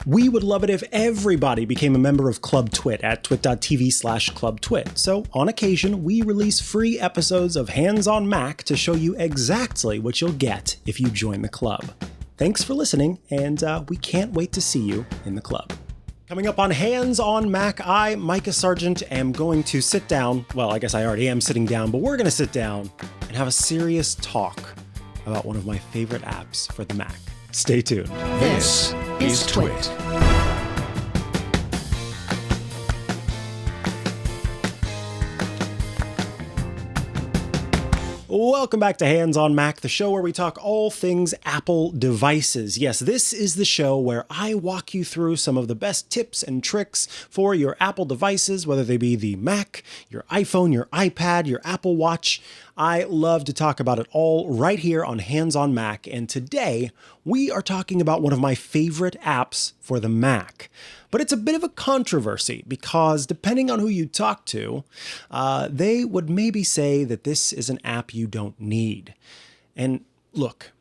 We would love it if everybody became a member of Club TWiT at twit.tv/clubtwit. So on occasion, we release free episodes of Hands on Mac to show you exactly what you'll get if you join the club. Thanks for listening, and we can't wait to see you in the club. Coming up on Hands on Mac, I, Mikah Sargent, am going to sit down. Well, I guess I already am sitting down, but we're going to sit down and have a serious talk about one of my favorite apps for the Mac. Stay tuned. This is TWiT. Welcome back to Hands on Mac, the show where we talk all things Apple devices. Yes, this is the show where I walk you through some of the best tips and tricks for your Apple devices, whether they be the Mac, your iPhone, your iPad, your Apple Watch. I love to talk about it all right here on Hands on Mac, and today we are talking about one of my favorite apps for the Mac. But it's a bit of a controversy because depending on who you talk to, they would maybe say that this is an app you don't need. And look,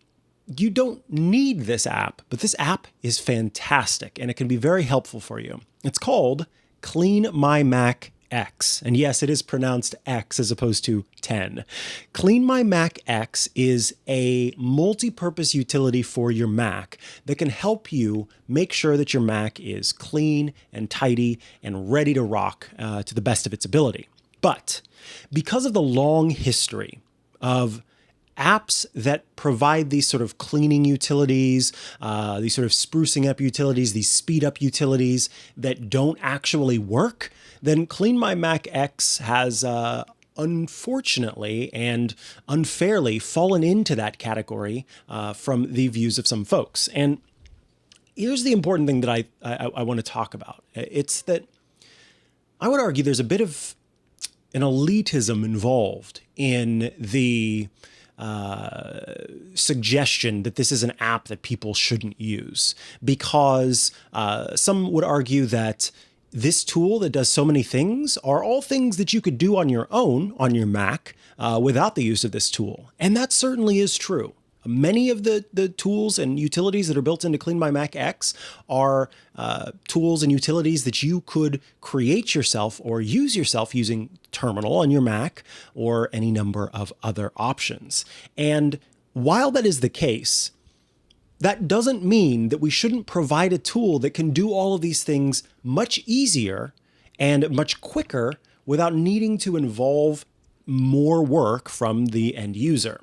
you don't need this app, but this app is fantastic and it can be very helpful for you. It's called CleanMyMac X. And yes, it is pronounced X as opposed to 10. CleanMyMac X is a multi-purpose utility for your Mac that can help you make sure that your Mac is clean and tidy and ready to rock to the best of its ability. But because of the long history of apps that provide these sort of cleaning utilities, these sort of sprucing up utilities, these speed up utilities that don't actually work, then CleanMyMac X has unfortunately and unfairly fallen into that category from the views of some folks. And here's the important thing that I want to talk about. It's that I would argue there's a bit of an elitism involved in the suggestion that this is an app that people shouldn't use, because some would argue that this tool that does so many things are all things that you could do on your own on your Mac without the use of this tool. And that certainly is true. Many of the tools and utilities that are built into CleanMyMac X are tools and utilities that you could create yourself or use yourself using Terminal on your Mac or any number of other options. And while that is the case, that doesn't mean that we shouldn't provide a tool that can do all of these things much easier and much quicker without needing to involve more work from the end user.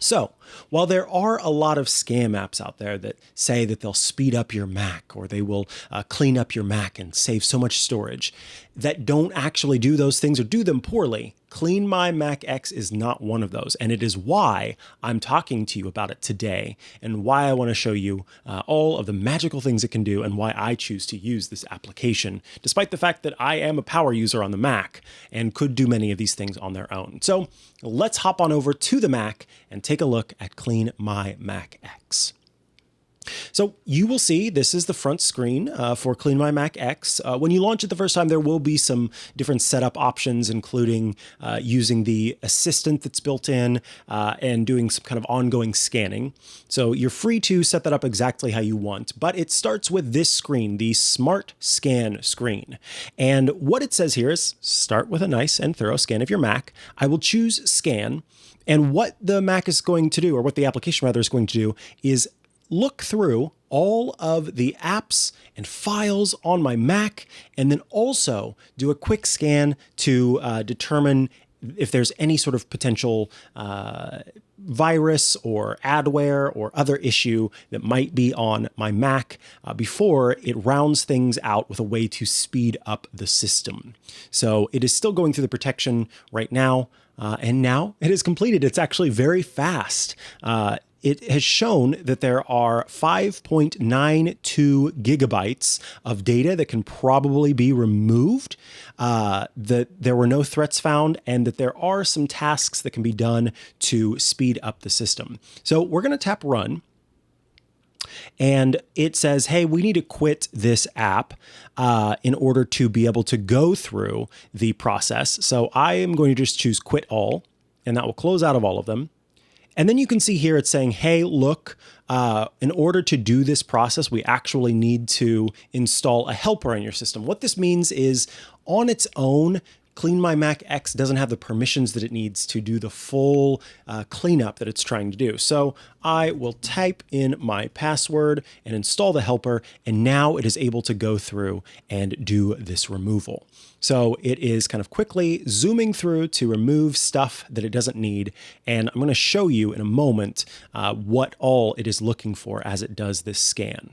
So, while there are a lot of scam apps out there that say that they'll speed up your Mac or they will clean up your Mac and save so much storage, that don't actually do those things or do them poorly, CleanMyMac X is not one of those. And it is why I'm talking to you about it today and why I want to show you all of the magical things it can do and why I choose to use this application, despite the fact that I am a power user on the Mac and could do many of these things on their own. So let's hop on over to the Mac and take a look at CleanMyMac X. So you will see this is the front screen for CleanMyMac X. When you launch it the first time, there will be some different setup options, including using the assistant that's built in and doing some kind of ongoing scanning. So you're free to set that up exactly how you want, but it starts with this screen, the Smart Scan screen. And what it says here is start with a nice and thorough scan of your Mac. I will choose Scan. And what the Mac is going to do, or what the application rather is going to do, is look through all of the apps and files on my Mac, and then also do a quick scan to determine if there's any sort of potential virus or adware or other issue that might be on my Mac before it rounds things out with a way to speed up the system. So it is still going through the protection right now, and now it is completed. It's actually very fast. It has shown that there are 5.92 gigabytes of data that can probably be removed, that there were no threats found, and that there are some tasks that can be done to speed up the system. So we're going to tap Run. And it says, hey, we need to quit this app in order to be able to go through the process. So I am going to just choose Quit All, and that will close out of all of them. And then you can see here it's saying, hey, look, in order to do this process, we actually need to install a helper on your system. What this means is on its own, CleanMyMac X doesn't have the permissions that it needs to do the full cleanup that it's trying to do. So I will type in my password and install the helper, and now it is able to go through and do this removal. So it is kind of quickly zooming through to remove stuff that it doesn't need, and I'm going to show you in a moment what all it is looking for as it does this scan.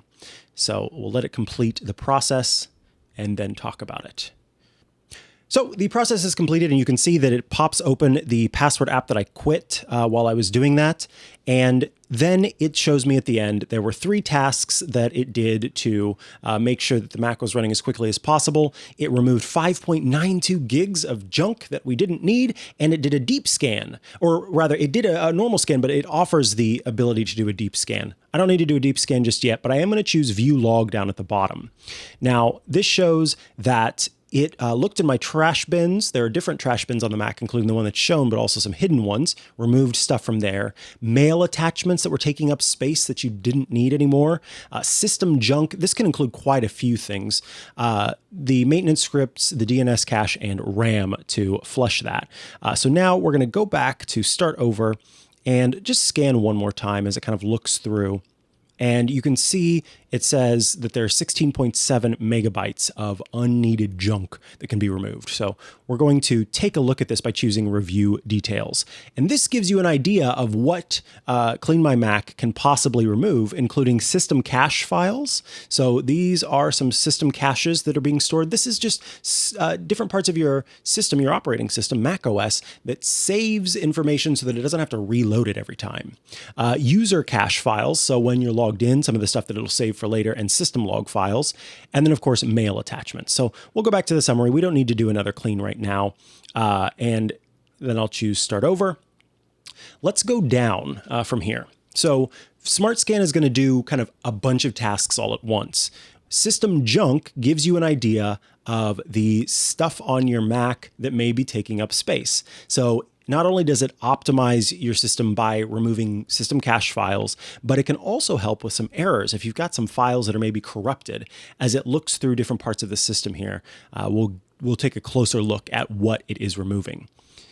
So we'll let it complete the process and then talk about it. So the process is completed, and you can see that it pops open the password app that I quit while I was doing that. And then it shows me at the end, there were 3 tasks that it did to make sure that the Mac was running as quickly as possible. It removed 5.92 gigs of junk that we didn't need, and it did a deep scan, or rather it did a normal scan, but it offers the ability to do a deep scan. I don't need to do a deep scan just yet, but I am going to choose view log down at the bottom. Now, this shows that it looked in my trash bins. There are different trash bins on the Mac, including the one that's shown, but also some hidden ones. Removed stuff from there. Mail attachments that were taking up space that you didn't need anymore. System junk. This can include quite a few things. The maintenance scripts, the DNS cache, and RAM to flush that. So now we're going to go back to start over and just scan one more time as it kind of looks through. And you can see it says that there are 16.7 megabytes of unneeded junk that can be removed. So we're going to take a look at this by choosing Review Details. And this gives you an idea of what CleanMyMac can possibly remove, including system cache files. So these are some system caches that are being stored. This is just different parts of your system, your operating system, macOS, that saves information so that it doesn't have to reload it every time. User cache files, so when you're logged in, some of the stuff that it'll save for later, and system log files, and then of course mail attachments. So we'll go back to the summary. We don't need to do another clean right now, and then I'll choose start over. Let's go down from here. So Smart Scan is going to do kind of a bunch of tasks all at once. System junk gives you an idea of the stuff on your Mac that may be taking up space. So not only does it optimize your system by removing system cache files, but it can also help with some errors. If you've got some files that are maybe corrupted, as it looks through different parts of the system here, we'll take a closer look at what it is removing.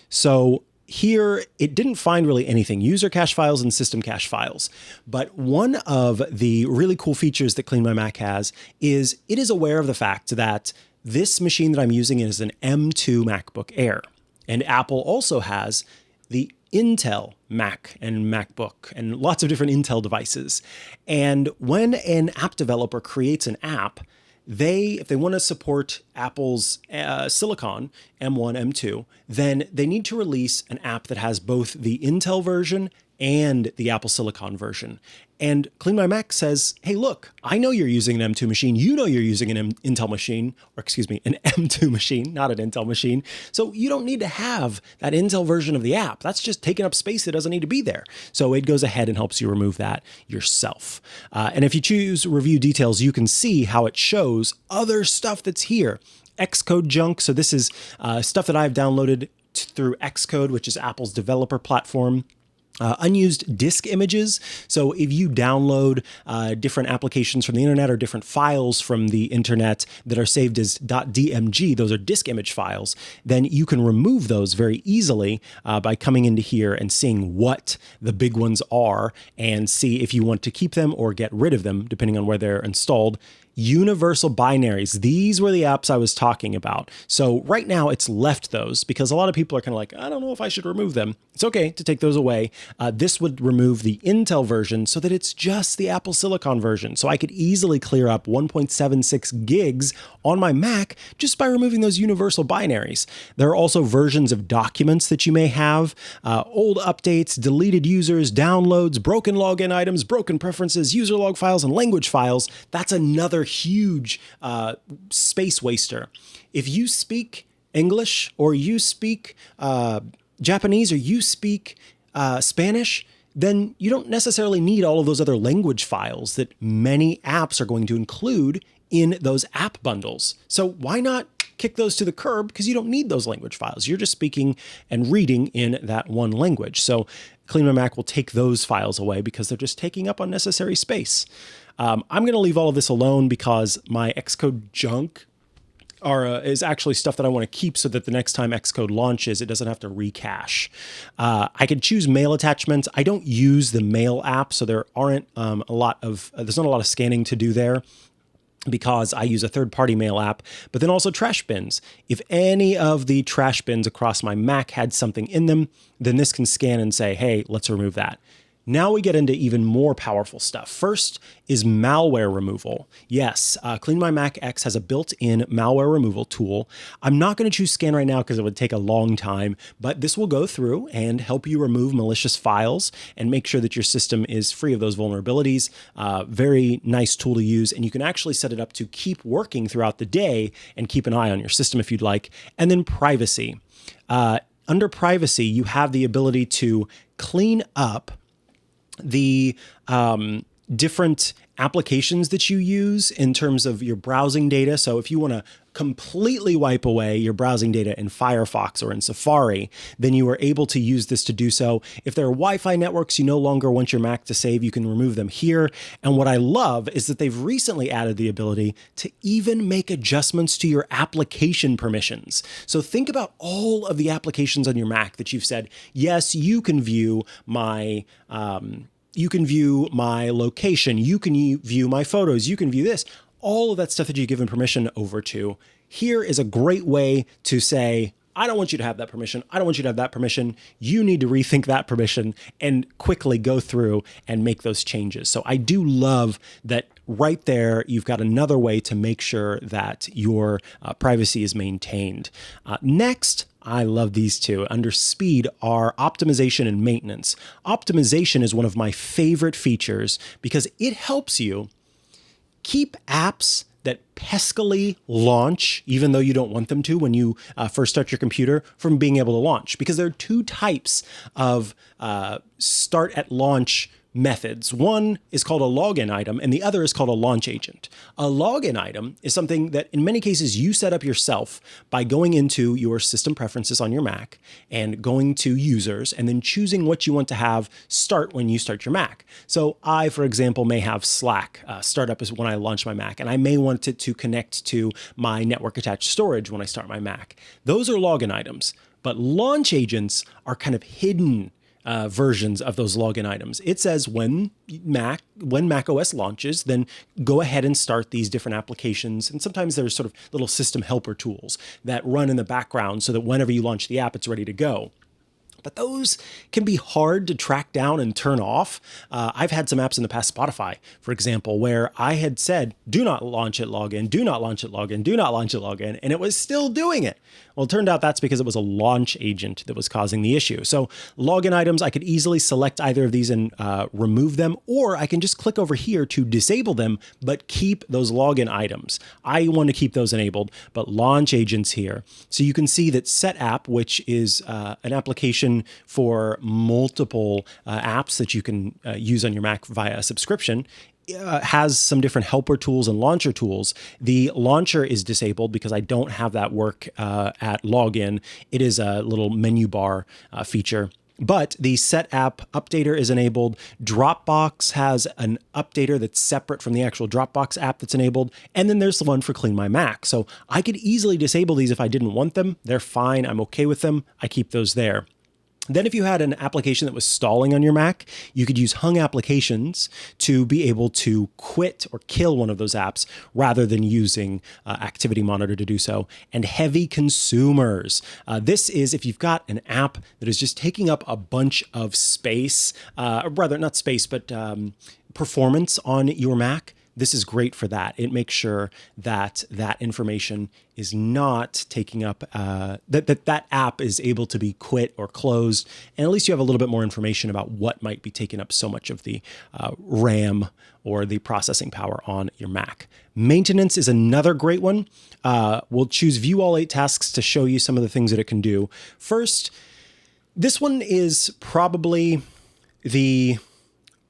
So here, it didn't find really anything, user cache files and system cache files. But one of the really cool features that CleanMyMac has is it is aware of the fact that this machine that I'm using is an M2 MacBook Air. And Apple also has the Intel Mac and MacBook and lots of different Intel devices. And when an app developer creates an app, if they want to support Apple's Silicon, M1, M2, then they need to release an app that has both the Intel version and the Apple Silicon version. And CleanMyMac says, hey, look, I know you're using an M2 machine. You know you're using an Intel machine, or excuse me, an M2 machine, not an Intel machine. So you don't need to have that Intel version of the app. That's just taking up space that doesn't need to be there. So it goes ahead and helps you remove that yourself. And if you choose Review Details, you can see how it shows other stuff that's here. Xcode junk. So this is stuff that I've downloaded through Xcode, which is Apple's developer platform. Unused disk images. So if you download different applications from the internet or different files from the internet that are saved as .dmg, those are disk image files, then you can remove those very easily by coming into here and seeing what the big ones are and see if you want to keep them or get rid of them, depending on where they're installed. Universal binaries. These were the apps I was talking about. So right now it's left those because a lot of people are kind of like, I don't know if I should remove them. It's okay to take those away. This would remove the Intel version so that it's just the Apple Silicon version. So I could easily clear up 1.76 gigs on my Mac just by removing those universal binaries. There are also versions of documents that you may have, old updates, deleted users, downloads, broken login items, broken preferences, user log files, and language files. That's another huge space waster. If you speak English or you speak Japanese or you speak Spanish, then you don't necessarily need all of those other language files that many apps are going to include in those app bundles. So why not kick those to the curb because you don't need those language files. You're just speaking and reading in that one language. So CleanMyMac will take those files away because they're just taking up unnecessary space. I'm going to leave all of this alone because my Xcode junk is actually stuff that I want to keep so that the next time Xcode launches, it doesn't have to recache. I could choose mail attachments. I don't use the mail app, so there aren't there's not a lot of scanning to do there, because I use a third-party mail app, but then also trash bins. If any of the trash bins across my Mac had something in them, then this can scan and say, hey, let's remove that. Now we get into even more powerful stuff. First is malware removal. Yes, CleanMyMac X has a built-in malware removal tool. I'm not going to choose scan right now because it would take a long time, but this will go through and help you remove malicious files and make sure that your system is free of those vulnerabilities. Very nice tool to use, and you can actually set it up to keep working throughout the day and keep an eye on your system if you'd like. And then privacy. Under privacy, you have the ability to clean up the different applications that you use in terms of your browsing data. So if you want to completely wipe away your browsing data in Firefox or in Safari, then you are able to use this to do so. If there are Wi-Fi networks you no longer want your Mac to save, you can remove them here. And what I love is that they've recently added the ability to even make adjustments to your application permissions. So think about all of the applications on your Mac that you've said, yes, you can view my location, you can view my photos, you can view this, all of that stuff that you've given permission over to. Here is a great way to say, I don't want you to have that permission. I don't want you to have that permission. You need to rethink that permission and quickly go through and make those changes. So I do love that right there, you've got another way to make sure that your privacy is maintained. Next, I love these two. Under speed are optimization and maintenance. Optimization is one of my favorite features because it helps you keep apps that peskily launch, even though you don't want them to when you first start your computer, from being able to launch. Because there are two types of start at launch methods. One is called a login item and the other is called a launch agent. A login item is something that in many cases you set up yourself by going into your system preferences on your Mac and going to users and then choosing what you want to have start when you start your Mac. So I, for example, may have Slack start up as when I launch my Mac, and I may want it to connect to my network attached storage when I start my Mac. Those are login items, but launch agents are kind of hidden versions of those login items. It says when macOS launches, then go ahead and start these different applications. And sometimes there's sort of little system helper tools that run in the background so that whenever you launch the app, it's ready to go. But those can be hard to track down and turn off. I've had some apps in the past, Spotify, for example, where I had said, do not launch it, login, do not launch it, login, do not launch it, login, and it was still doing it. Well, it turned out that's because it was a launch agent that was causing the issue. So login items, I could easily select either of these and remove them, or I can just click over here to disable them, but keep those login items. I want to keep those enabled, but launch agents here. So you can see that Set App, which is an application for multiple apps that you can use on your Mac via a subscription, has some different helper tools and launcher tools. The launcher is disabled because I don't have that work at login. It is a little menu bar feature. But the Set App Updater is enabled. Dropbox has an updater that's separate from the actual Dropbox app that's enabled. And then there's the one for CleanMyMac. So I could easily disable these if I didn't want them. They're fine. I'm okay with them. I keep those there. Then if you had an application that was stalling on your Mac, you could use hung applications to be able to quit or kill one of those apps rather than using Activity Monitor to do so. And heavy consumers. This is if you've got an app that is just taking up a bunch of space, or rather not space, but performance on your Mac. This is great for that. It makes sure that that information is not taking up, that app is able to be quit or closed. And at least you have a little bit more information about what might be taking up so much of the RAM or the processing power on your Mac. Maintenance is another great one. We'll choose View All 8 Tasks to show you some of the things that it can do. First, this one is probably the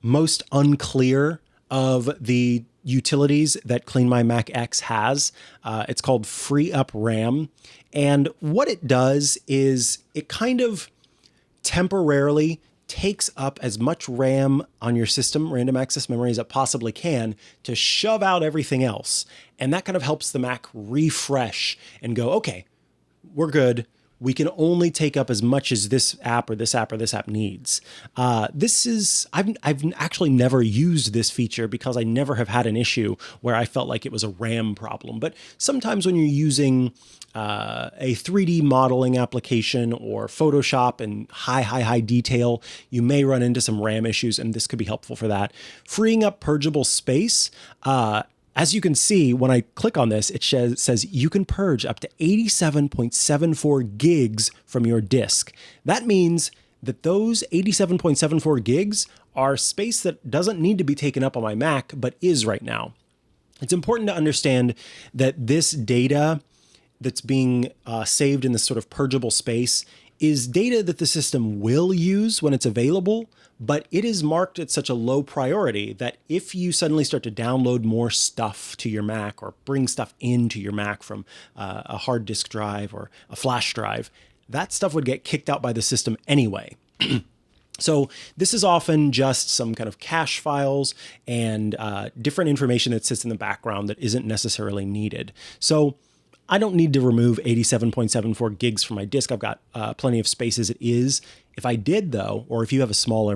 most unclear of the utilities that CleanMyMac X has. It's called Free Up RAM. And what it does is it kind of temporarily takes up as much RAM on your system, random access memory, as it possibly can to shove out everything else. And that kind of helps the Mac refresh and go, okay, we're good. We can only take up as much as this app or this app or this app needs. I've actually never used this feature because I never have had an issue where I felt like it was a RAM problem. But sometimes when you're using a 3D modeling application or Photoshop in high detail, you may run into some RAM issues, and this could be helpful for that. Freeing up purgeable space. As you can see, when I click on this, it says you can purge up to 87.74 gigs from your disk. That means that those 87.74 gigs are space that doesn't need to be taken up on my Mac, but is right now. It's important to understand that this data that's being saved in this sort of purgeable space is data that the system will use when it's available, but it is marked at such a low priority that if you suddenly start to download more stuff to your Mac or bring stuff into your Mac from a hard disk drive or a flash drive, that stuff would get kicked out by the system anyway. So this is often just some kind of cache files and different information that sits in the background that isn't necessarily needed. So I don't need to remove 87.74 gigs from my disk. I've got plenty of space as it is. If I did, though, or if you have a smaller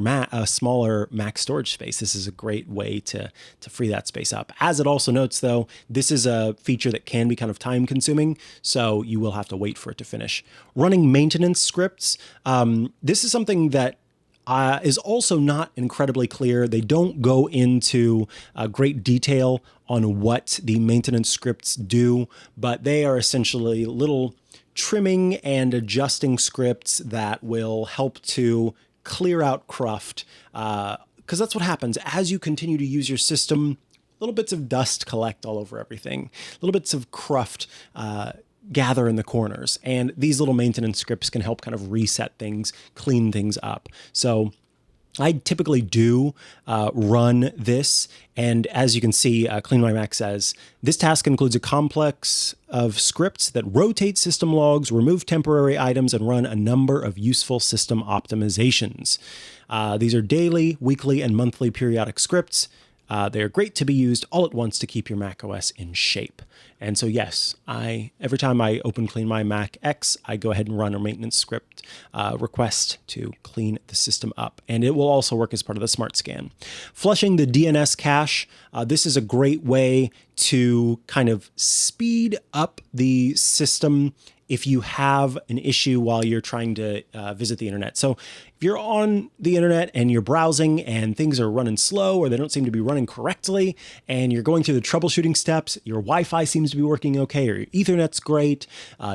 Mac storage space, this is a great way to free that space up. As it also notes, though, this is a feature that can be kind of time consuming, so you will have to wait for it to finish. Running maintenance scripts. This is something that is also not incredibly clear. They don't go into great detail on what the maintenance scripts do, but they are essentially little trimming and adjusting scripts that will help to clear out cruft, because that's what happens as you continue to use your system. Little bits of dust collect all over everything. Little bits of cruft gather in the corners, and these little maintenance scripts can help kind of reset things, clean things up. So I typically do run this, and as you can see, CleanMyMac says, this task includes a complex of scripts that rotate system logs, remove temporary items, and run a number of useful system optimizations. These are daily, weekly, and monthly periodic scripts. They are great to be used all at once to keep your macOS in shape. And so yes, every time I open CleanMyMac X, I go ahead and run a maintenance script request to clean the system up. And it will also work as part of the Smart Scan. Flushing the DNS cache. This is a great way to kind of speed up the system if you have an issue while you're trying to visit the internet. So if you're on the internet and you're browsing and things are running slow or they don't seem to be running correctly, and you're going through the troubleshooting steps, your Wi-Fi seems to be working okay, or your Ethernet's great,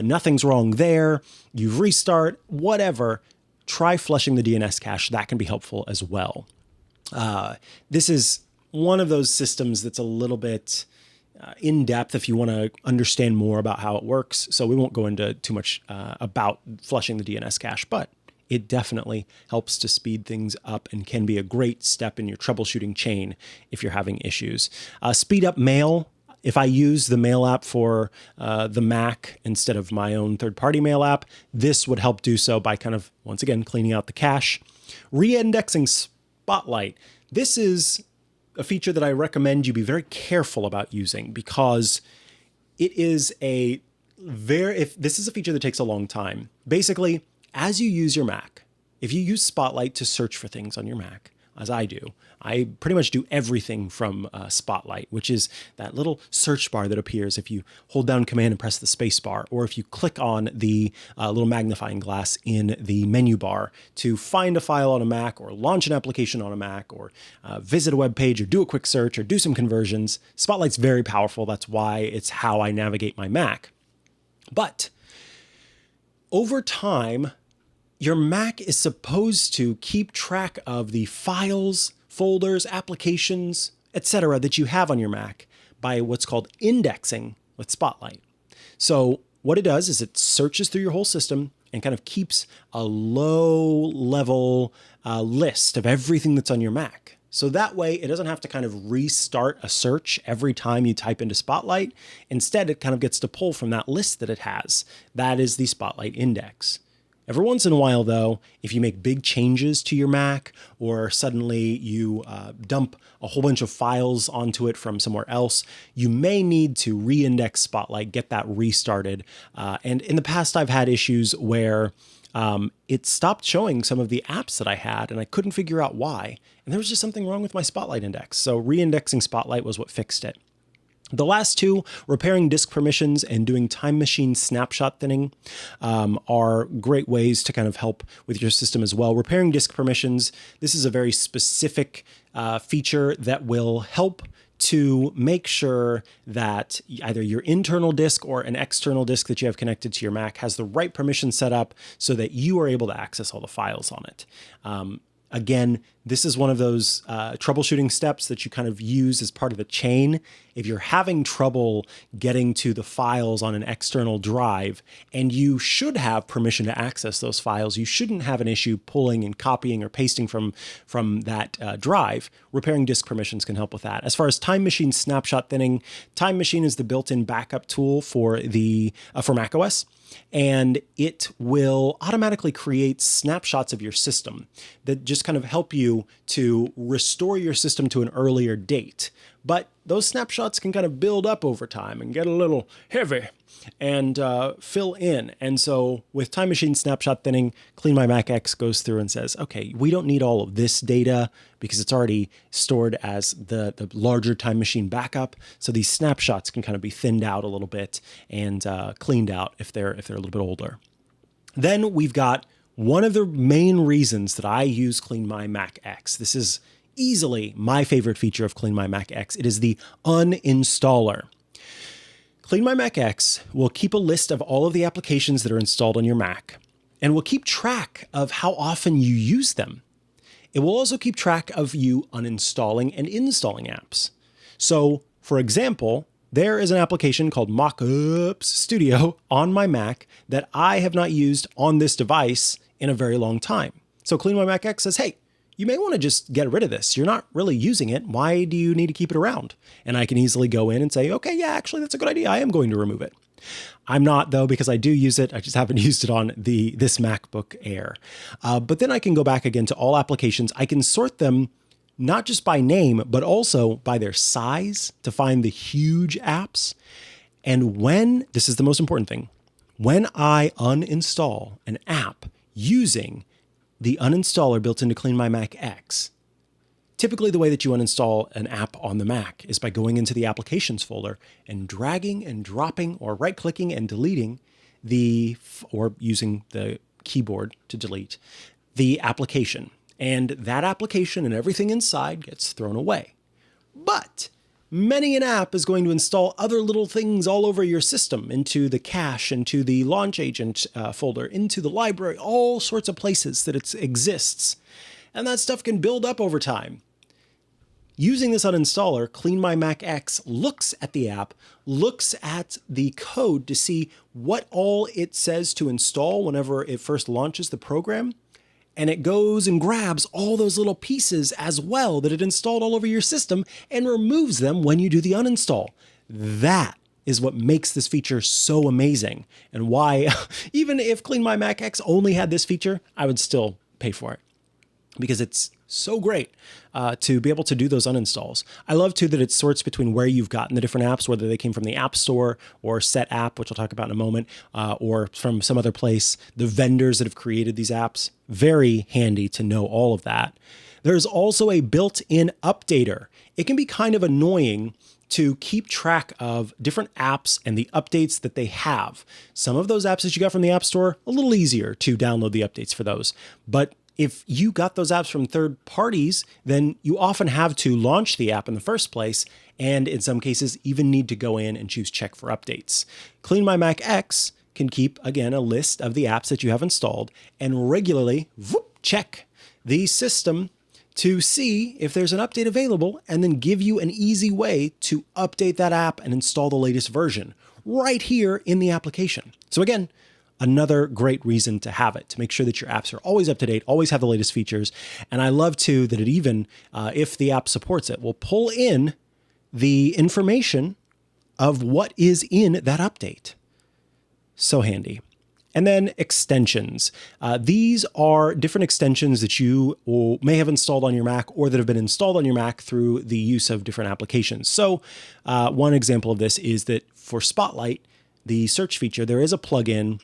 nothing's wrong there, you've restart, whatever, try flushing the DNS cache. That can be helpful as well. This is one of those systems that's a little bit in depth if you want to understand more about how it works. So we won't go into too much about flushing the DNS cache, but it definitely helps to speed things up and can be a great step in your troubleshooting chain if you're having issues. Speed up mail. If I use the mail app for the Mac instead of my own third-party mail app, this would help do so by kind of, once again, cleaning out the cache. Re-indexing Spotlight. This is a feature that I recommend you be very careful about using, because it is this is a feature that takes a long time. Basically, as you use your Mac, if you use Spotlight to search for things on your Mac, as I do, I pretty much do everything from Spotlight, which is that little search bar that appears if you hold down Command and press the space bar, or if you click on the little magnifying glass in the menu bar to find a file on a Mac, or launch an application on a Mac, or visit a web page, or do a quick search, or do some conversions. Spotlight's very powerful. That's why it's how I navigate my Mac. But over time, your Mac is supposed to keep track of the files, folders, applications, etc. that you have on your Mac by what's called indexing with Spotlight. So what it does is it searches through your whole system and kind of keeps a low-level list of everything that's on your Mac. So that way it doesn't have to kind of restart a search every time you type into Spotlight. Instead, it kind of gets to pull from that list that it has. That is the Spotlight index. Every once in a while, though, if you make big changes to your Mac or suddenly you dump a whole bunch of files onto it from somewhere else, you may need to reindex Spotlight, get that restarted. And in the past, I've had issues where it stopped showing some of the apps that I had and I couldn't figure out why. And there was just something wrong with my Spotlight index. So reindexing Spotlight was what fixed it. The last two, repairing disk permissions and doing time machine snapshot thinning, are great ways to kind of help with your system as well. Repairing disk permissions, this is a very specific feature that will help to make sure that either your internal disk or an external disk that you have connected to your Mac has the right permission set up so that you are able to access all the files on it. Again, this is one of those troubleshooting steps that you kind of use as part of a chain. If you're having trouble getting to the files on an external drive, and you should have permission to access those files, you shouldn't have an issue pulling and copying or pasting from that drive. Repairing disk permissions can help with that. As far as Time Machine snapshot thinning, Time Machine is the built-in backup tool for macOS. And it will automatically create snapshots of your system that just kind of help you to restore your system to an earlier date. But those snapshots can kind of build up over time and get a little heavy and fill in. And so with Time Machine snapshot thinning, CleanMyMac X goes through and says, okay, we don't need all of this data because it's already stored as the larger Time Machine backup. So these snapshots can kind of be thinned out a little bit and cleaned out if they're a little bit older. Then we've got one of the main reasons that I use CleanMyMac X. This is easily my favorite feature of CleanMyMac X. It is the uninstaller. CleanMyMac X will keep a list of all of the applications that are installed on your Mac and will keep track of how often you use them. It will also keep track of you uninstalling and installing apps. So, for example, there is an application called MacOS Studio on my Mac that I have not used on this device in a very long time. So CleanMyMac X says, hey, you may want to just get rid of this. You're not really using it. Why do you need to keep it around? And I can easily go in and say, okay, yeah, actually, that's a good idea. I am going to remove it. I'm not, though, because I do use it. I just haven't used it on this MacBook Air. But then I can go back again to all applications. I can sort them not just by name, but also by their size to find the huge apps. And this is the most important thing, when I uninstall an app using the uninstaller built into CleanMyMac X, typically the way that you uninstall an app on the Mac is by going into the applications folder and dragging and dropping or right-clicking and deleting or using the keyboard to delete the application. And that application and everything inside gets thrown away. But many an app is going to install other little things all over your system, into the cache, into the launch agent folder, into the library, all sorts of places that it exists. And that stuff can build up over time. Using this uninstaller, CleanMyMac X looks at the app, looks at the code to see what all it says to install whenever it first launches the program. And it goes and grabs all those little pieces as well that it installed all over your system and removes them when you do the uninstall. That is what makes this feature so amazing, and why even if CleanMyMac X only had this feature, I would still pay for it, because it's so great to be able to do those uninstalls. I love too that it sorts between where you've gotten the different apps, whether they came from the App Store or Set App, which I'll talk about in a moment, or from some other place, the vendors that have created these apps. Very handy to know all of that. There's also a built-in updater. It can be kind of annoying to keep track of different apps and the updates that they have. Some of those apps that you got from the App Store, a little easier to download the updates for those. But if you got those apps from third parties, then you often have to launch the app in the first place, and in some cases even need to go in and choose check for updates. CleanMyMac X can keep, again, a list of the apps that you have installed and regularly check the system to see if there's an update available, and then give you an easy way to update that app and install the latest version right here in the application. So again, Another great reason to have it, to make sure that your apps are always up to date, always have the latest features. And I love too that it even, if the app supports it, will pull in the information of what is in that update. So handy. And then extensions. These are different extensions that you may have installed on your Mac or that have been installed on your Mac through the use of different applications. So one example of this is that for Spotlight, the search feature, there is a plugin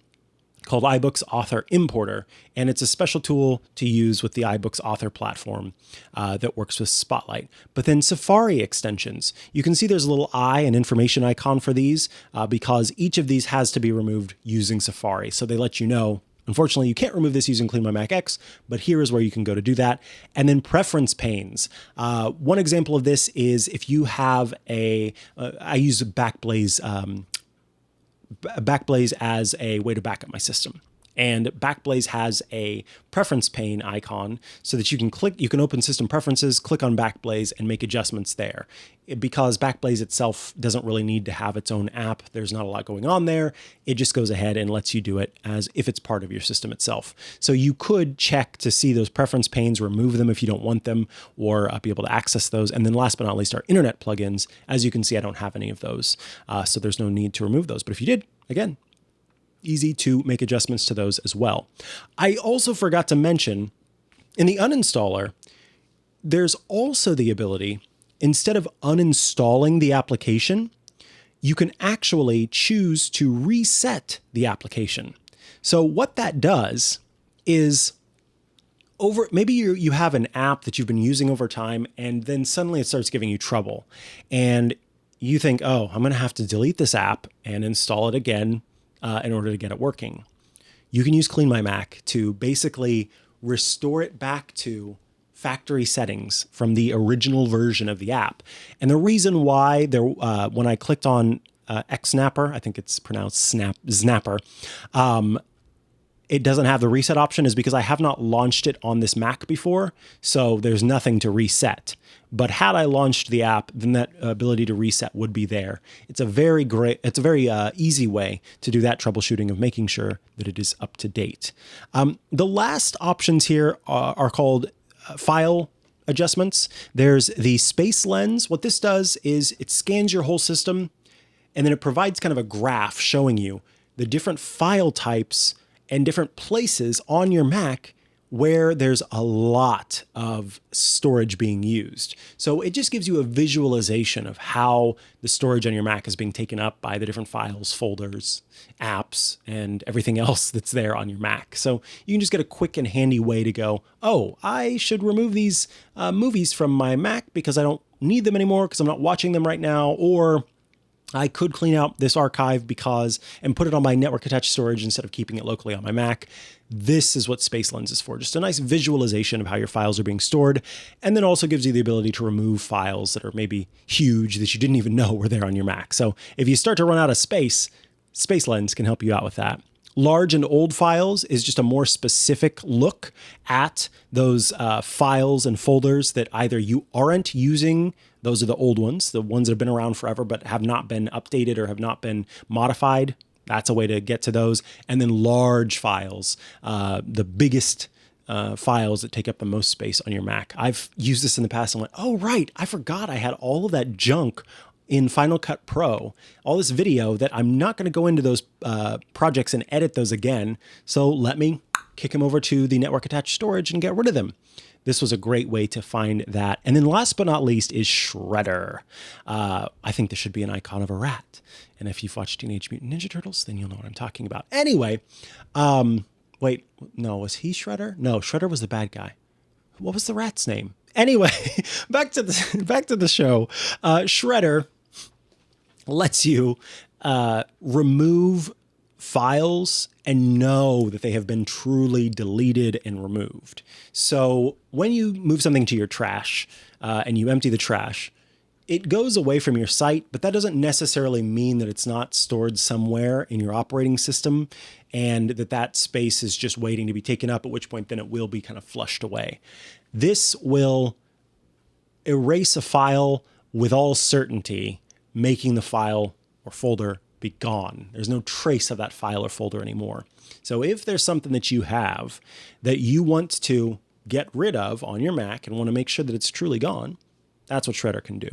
called iBooks Author Importer, and it's a special tool to use with the iBooks Author platform that works with Spotlight. But then Safari extensions, you can see there's a little eye and information icon for these because each of these has to be removed using Safari. So they let you know, unfortunately, you can't remove this using CleanMyMac X, but here is where you can go to do that. And then preference panes. One example of this is if you have I use Backblaze as a way to back up my system. And Backblaze has a preference pane icon so that you can open system preferences, click on Backblaze and make adjustments there. Because Backblaze itself doesn't really need to have its own app, there's not a lot going on there. It just goes ahead and lets you do it as if it's part of your system itself. So you could check to see those preference panes, remove them if you don't want them, or be able to access those. And then last but not least, our internet plugins. As you can see, I don't have any of those, so there's no need to remove those. But if you did, again, easy to make adjustments to those as well. I also forgot to mention, in the uninstaller, there's also the ability, instead of uninstalling the application, you can actually choose to reset the application. So what that does is, maybe you have an app that you've been using over time, and then suddenly it starts giving you trouble. And you think, oh, I'm going to have to delete this app and install it again in order to get it working. You can use CleanMyMac to basically restore it back to factory settings from the original version of the app. And the reason why when I clicked on Xnapper, I think it's pronounced Snapper, it doesn't have the reset option is because I have not launched it on this Mac before, so there's nothing to reset. But had I launched the app, then that ability to reset would be there. It's a very easy way to do that troubleshooting of making sure that it is up to date. The last options here are called file adjustments. There's the space lens. What this does is it scans your whole system, and then it provides kind of a graph showing you the different file types and different places on your Mac where there's a lot of storage being used. So it just gives you a visualization of how the storage on your Mac is being taken up by the different files, folders, apps, and everything else that's there on your Mac. So you can just get a quick and handy way to go, oh, I should remove these movies from my Mac because I don't need them anymore because I'm not watching them right now, or I could clean out this archive and put it on my network attached storage instead of keeping it locally on my Mac. This is what Space Lens is for. Just a nice visualization of how your files are being stored. And then also gives you the ability to remove files that are maybe huge that you didn't even know were there on your Mac. So if you start to run out of space, Space Lens can help you out with that. Large and old files is just a more specific look at those files and folders that either you aren't using. Those are the old ones, the ones that have been around forever but have not been updated or have not been modified. That's a way to get to those. And then large files, the biggest files that take up the most space on your Mac. I've used this in the past and went, oh, right, I forgot I had all of that junk in Final Cut Pro, all this video that I'm not going to go into those projects and edit those again. So let me kick them over to the network attached storage and get rid of them. This was a great way to find that. And then last but not least is Shredder. I think this should be an icon of a rat. And if you've watched Teenage Mutant Ninja Turtles, then you'll know what I'm talking about. Anyway, wait, no, was he Shredder? No, Shredder was the bad guy. What was the rat's name? Anyway, back to the show. Shredder lets you remove files and know that they have been truly deleted and removed. So when you move something to your trash and you empty the trash, it goes away from your site, but that doesn't necessarily mean that it's not stored somewhere in your operating system and that space is just waiting to be taken up, at which point then it will be kind of flushed away. This will erase a file with all certainty, making the file or folder be gone. There's no trace of that file or folder anymore. So if there's something that you have that you want to get rid of on your Mac and want to make sure that it's truly gone, that's what Shredder can do.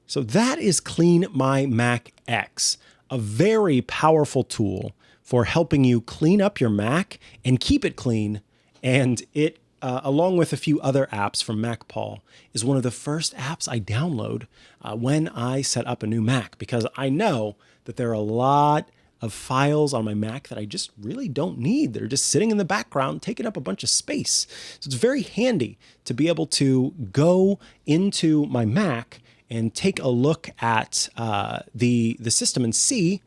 So that is CleanMyMac X, a very powerful tool for helping you clean up your Mac and keep it clean. And it, along with a few other apps from MacPaul, is one of the first apps I download when I set up a new Mac, because I know that there are a lot of files on my Mac that I just really don't need. They're just sitting in the background, taking up a bunch of space. So it's very handy to be able to go into my Mac and take a look at the system and see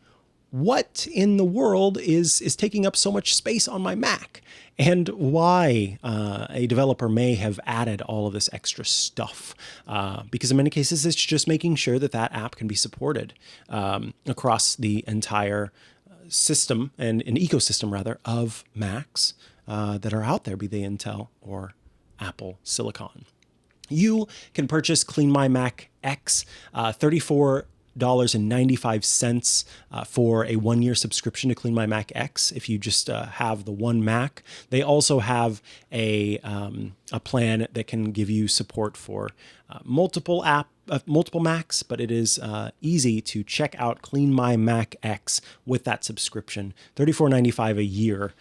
what in the world is taking up so much space on my Mac, and why a developer may have added all of this extra stuff. Because in many cases, it's just making sure that that app can be supported across the entire system and an ecosystem, rather, of Macs that are out there, be they Intel or Apple Silicon. You can purchase CleanMyMac X, $34.95 for a 1-year subscription to CleanMyMac X if you just have the one Mac. They also have a plan that can give you support for multiple Macs, but it is easy to check out CleanMyMac X with that subscription. $34.95 a year.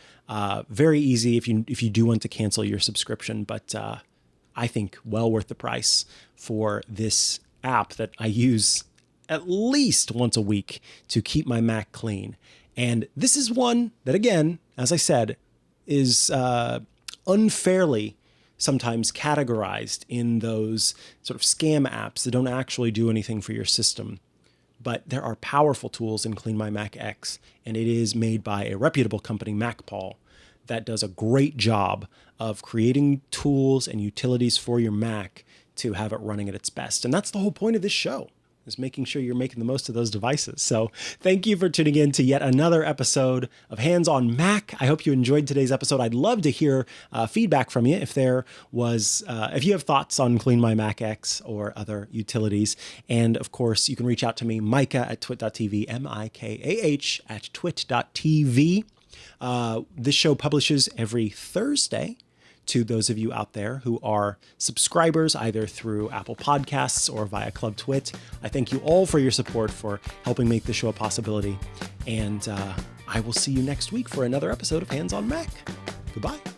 Very easy if you do want to cancel your subscription, but I think well worth the price for this app that I use at least once a week to keep my Mac clean. And this is one that, again, as I said, is unfairly sometimes categorized in those sort of scam apps that don't actually do anything for your system. But there are powerful tools in CleanMyMac X, and it is made by a reputable company, MacPaul, that does a great job of creating tools and utilities for your Mac to have it running at its best. And that's the whole point of this show, is making sure you're making the most of those devices. So thank you for tuning in to yet another episode of Hands on Mac. I hope you enjoyed today's episode. I'd love to hear feedback from you if there was, if you have thoughts on CleanMyMac X or other utilities. And of course, you can reach out to me, Mikah at twit.tv, Mikah at twit.tv. This show publishes every Thursday. To those of you out there who are subscribers, either through Apple Podcasts or via Club Twit, I thank you all for your support, for helping make the show a possibility. And I will see you next week for another episode of Hands on Mac. Goodbye.